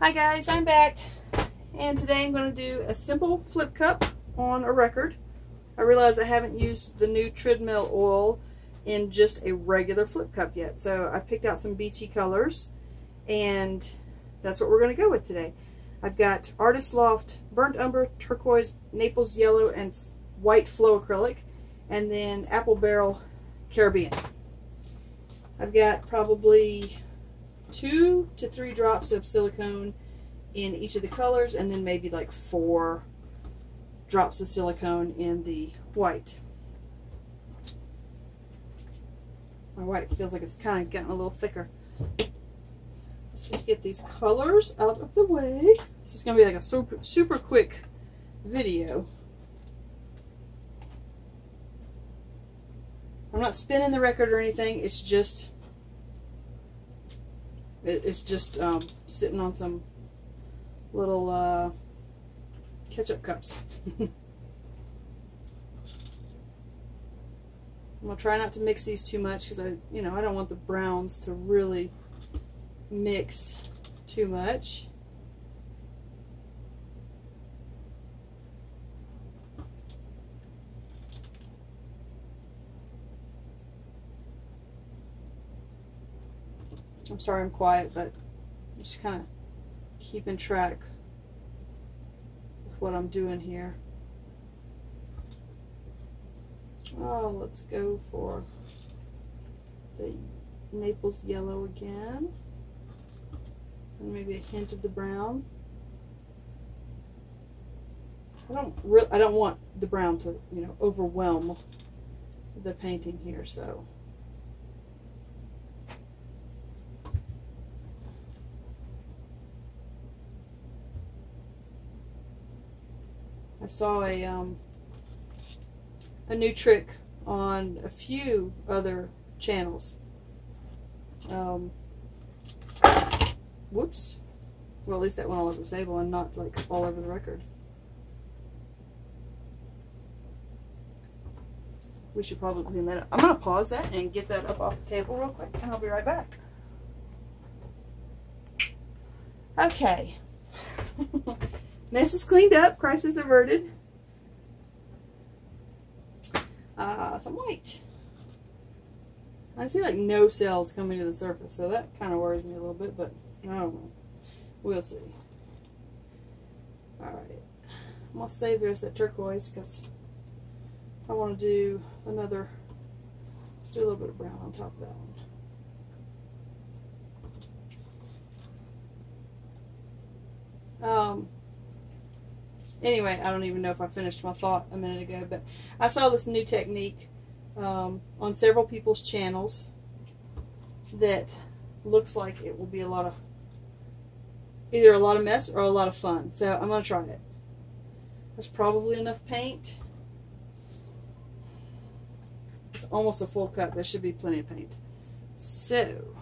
Hi guys, I'm back, and today I'm going to do a simple flip cup on a record. I realize I haven't used the new treadmill oil in just a regular flip cup yet, so I picked out some beachy colors, and that's what we're going to go with today. I've got Artist Loft Burnt Umber, Turquoise, Naples Yellow, and White Floetrol, and then Apple Barrel Caribbean. I've got probably 2 to 3 drops of silicone in each of the colors, and then maybe like 4 drops of silicone in the white. My white feels like it's kind of getting a little thicker. Let's just get these colors out of the way. This is going to be like a super quick video. I'm not spinning the record or anything. It's just sitting on some little ketchup cups. I'm gonna try not to mix these too much because I don't want the browns to really mix too much. I'm sorry I'm quiet, but I'm just kind of keeping track of what I'm doing here. Oh, let's go for the Naples Yellow again, and maybe a hint of the brown. I don't want the brown to overwhelm the painting here, so. I saw a new trick on a few other channels. Whoops. Well, at least that went all over the table and not like all over the record. We should probably clean that up. I'm going to pause that and get that up off the table real quick, and I'll be right back. Okay. Mess is cleaned up, crisis averted. Some white. I see like no cells coming to the surface, so that kind of worries me a little bit, but I don't know. We'll see. Alright. I'm going to save the rest of that turquoise because I want to do another. Let's do a little bit of brown on top of that one. Anyway, I don't even know if I finished my thought a minute ago, but I saw this new technique on several people's channels that looks like it will be either a lot of mess or a lot of fun. So I'm going to try it. That's probably enough paint. It's almost a full cup. There should be plenty of paint. So,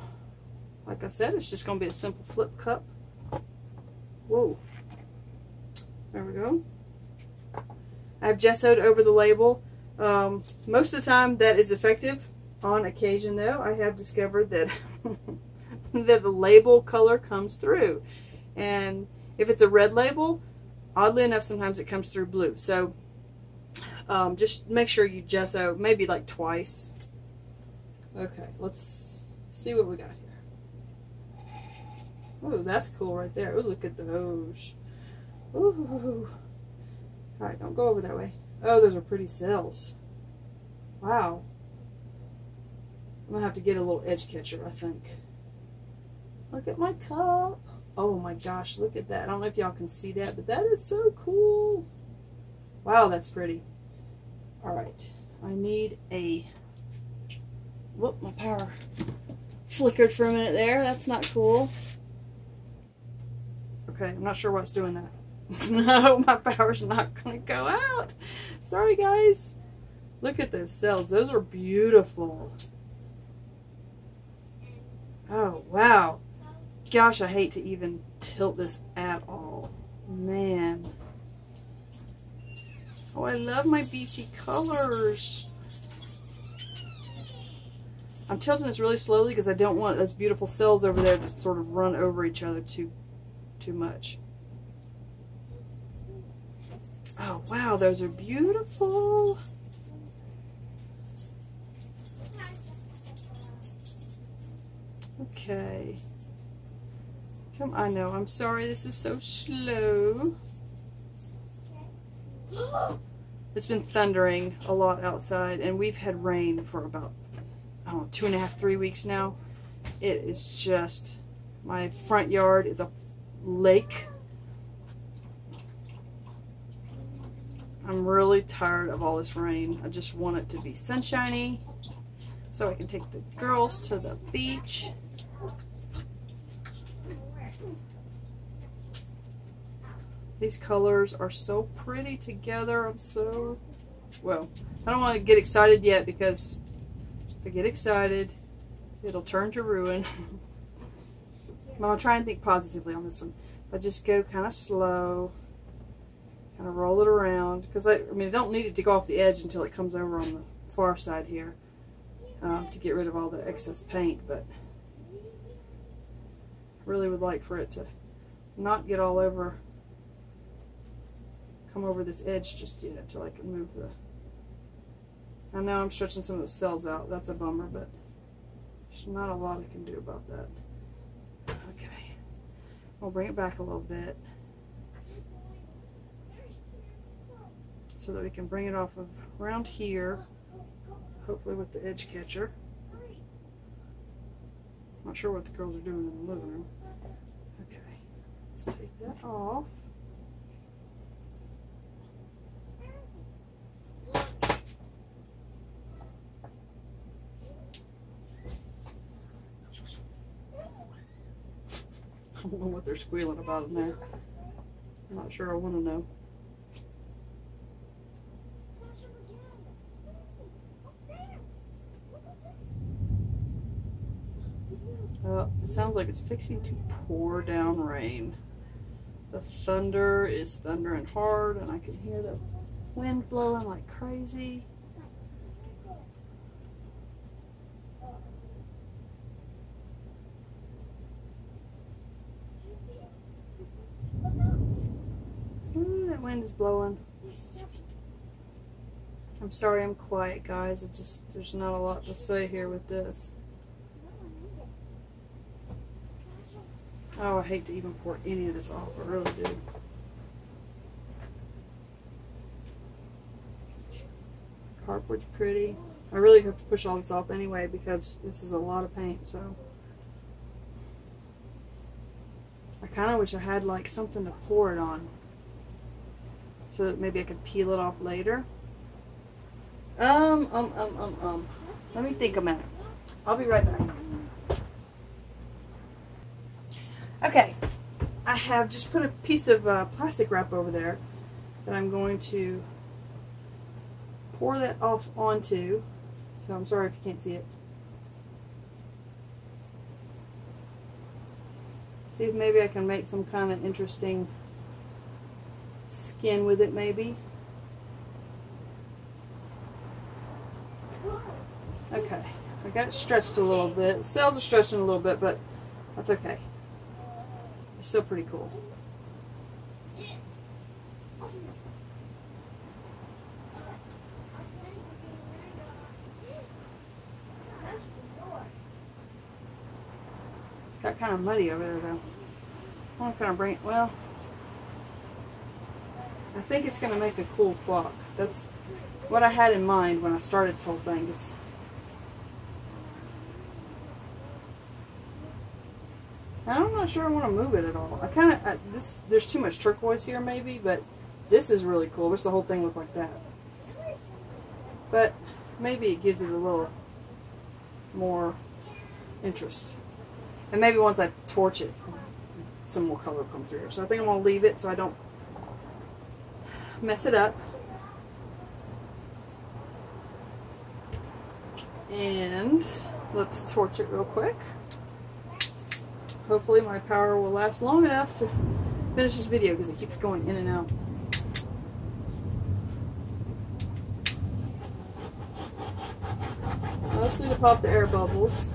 like I said, it's just going to be a simple flip cup. Whoa. There we go. I've gessoed over the label. Most of the time that is effective. On occasion though, I have discovered that that the label color comes through. And if it's a red label, oddly enough sometimes it comes through blue. So just make sure you gesso maybe like twice. Okay, let's see what we got here. Oh, that's cool right there. Oh, look at those. Ooh. Alright, don't go over that way. Oh, those are pretty cells. Wow. I'm going to have to get a little edge catcher, I think. Look at my cup. Oh my gosh, look at that. I don't know if y'all can see that, but that is so cool. Wow, that's pretty. Alright, I need a... Whoop, my power flickered for a minute there. That's not cool. Okay, I'm not sure what's doing that. No, my power's not going to go out. Sorry, guys. Look at those cells. Those are beautiful. Oh, wow. Gosh, I hate to even tilt this at all. Man. Oh, I love my beachy colors. I'm tilting this really slowly because I don't want those beautiful cells over there to sort of run over each other too too much. Oh wow, those are beautiful. Okay. Come, I know, I'm sorry this is so slow. It's been thundering a lot outside, and we've had rain for about, I don't know, 2.5, 3 weeks now. It is just, my front yard is a lake. I'm really tired of all this rain. I just want it to be sunshiny so I can take the girls to the beach. These colors are so pretty together. I'm so, well, I don't want to get excited yet, because if I get excited, it'll turn to ruin. I'm going to try and think positively on this one. I just go kind of slow, kind of roll it around, because I mean, I don't need it to go off the edge until it comes over on the far side here, to get rid of all the excess paint, but I really would like for it to not get all over, come over this edge just yet, till I can move the, I know I'm stretching some of those cells out, that's a bummer, but there's not a lot I can do about that. Okay, I'll bring it back a little bit so that we can bring it off of around here, hopefully with the edge catcher. Not sure what the girls are doing in the living room. Okay, let's take that off. I don't know what they're squealing about in there. I'm not sure I want to know. It sounds like it's fixing to pour down rain. The thunder is thundering hard, and I can hear the wind blowing like crazy. Ooh, that wind is blowing. I'm sorry I'm quiet, guys. It just, there's not a lot to say here with this. Oh, I hate to even pour any of this off. I really do. Cardboard's pretty. I really have to push all this off anyway, because this is a lot of paint, so. I kind of wish I had like something to pour it on, so that maybe I could peel it off later. Let me think a minute. I'll be right back. Okay, I have just put a piece of plastic wrap over there that I'm going to pour that off onto. So I'm sorry if you can't see it. See if maybe I can make some kind of interesting skin with it, maybe. Okay, I got it stretched a little bit. The cells are stretching a little bit, but that's okay. It's still pretty cool. Got kind of muddy over there though. I want to kind of bring it, well, I think it's going to make a cool clock. That's what I had in mind when I started this whole thing. I'm not sure I want to move it at all. I kind of, there's too much turquoise here maybe, but this is really cool. Wish the whole thing looked like that. But maybe it gives it a little more interest. And maybe once I torch it, some more color will come through. So I think I'm going to leave it so I don't mess it up. And let's torch it real quick. Hopefully my power will last long enough to finish this video because it keeps going in and out. Mostly to pop the air bubbles.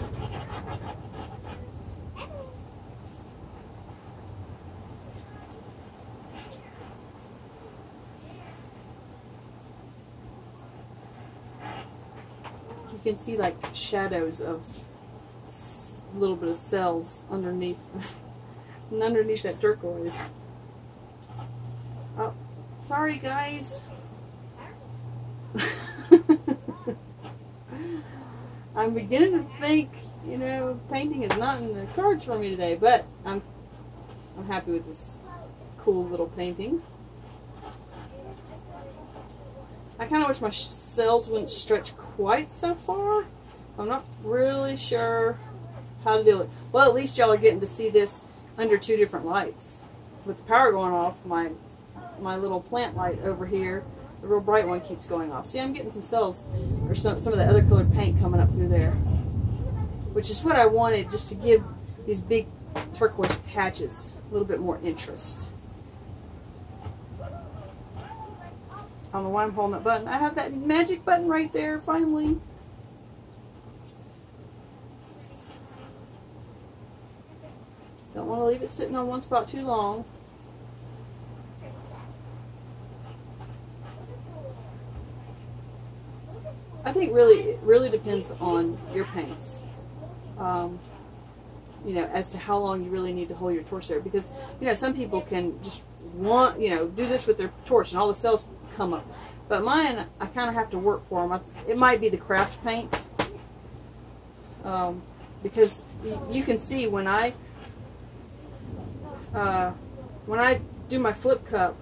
can see like shadows of a little bit of cells underneath and underneath that turquoise. Oh, sorry guys. I'm beginning to think, you know, painting is not in the cards for me today, but I'm happy with this cool little painting. I kind of wish my cells wouldn't stretch quite so far. I'm not really sure how to do it. Well, at least y'all are getting to see this under 2 different lights. With the power going off, my little plant light over here, the real bright one, keeps going off. See, I'm getting some cells, or some of the other colored paint coming up through there, which is what I wanted, just to give these big turquoise patches a little bit more interest. I don't know why I'm holding that button. I have that magic button right there, finally. Don't want to leave it sitting on one spot too long. I think it really depends on your paints. You know, as to how long you really need to hold your torch there, because you know, some people can just do this with their torch and all the cells come up, but mine, I kind of have to work for them. It might be the craft paint, because you can see when I do my flip cup,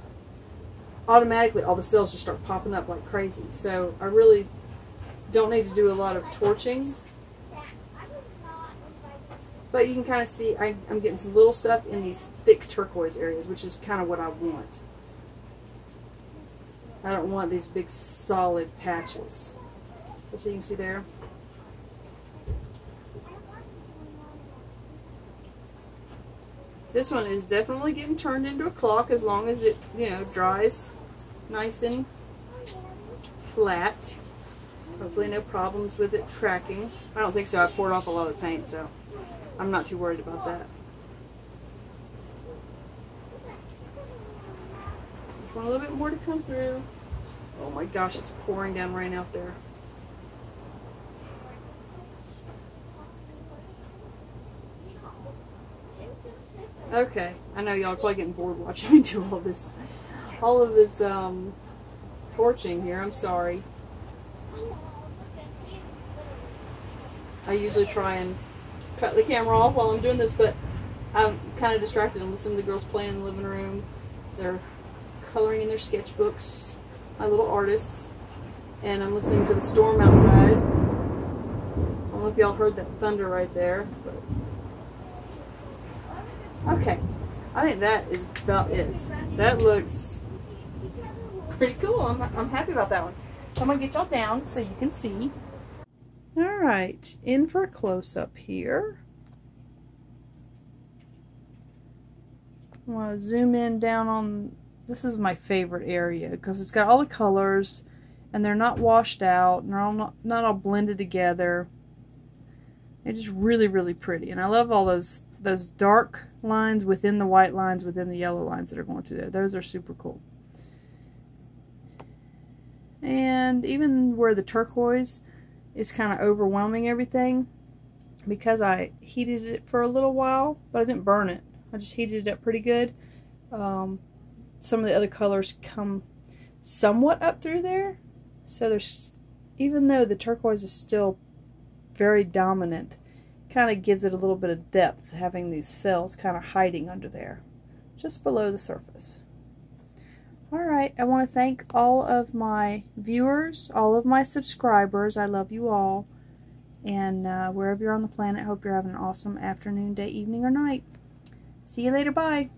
automatically all the cells just start popping up like crazy. So I really don't need to do a lot of torching. But you can kind of see I'm getting some little stuff in these thick turquoise areas, which is kind of what I want. I don't want these big solid patches. So you can see there. This one is definitely getting turned into a clock as long as it, you know, dries nice and flat. Hopefully no problems with it tracking. I don't think so. I poured off a lot of paint, so I'm not too worried about that. Just want a little bit more to come through. Oh my gosh, it's pouring down rain out there. Okay, I know y'all are probably getting bored watching me do all of this torching here. I'm sorry. I usually try and cut the camera off while I'm doing this, but I'm kind of distracted. I'm listening to the girls playing in the living room. They're coloring in their sketchbooks, my little artists, and I'm listening to the storm outside. I don't know if y'all heard that thunder right there, but okay, I think that is about it. That looks pretty cool. I'm happy about that one. So I'm going to get y'all down so you can see. Alright, in for a close-up here. I want to zoom in down on, this is my favorite area because it's got all the colors and they're not washed out and they're all not all blended together. It's just really, really pretty. And I love all those dark lines within the white lines within the yellow lines that are going through there. Those are super cool. And even where the turquoise is kind of overwhelming everything, because I heated it for a little while, but I didn't burn it. I just heated it up pretty good. Some of the other colors come somewhat up through there. So there's, even though the turquoise is still very dominant, kind of gives it a little bit of depth, having these cells kind of hiding under there, just below the surface. Alright, I want to thank all of my viewers, all of my subscribers. I love you all. And wherever you're on the planet, hope you're having an awesome afternoon, day, evening, or night. See you later. Bye.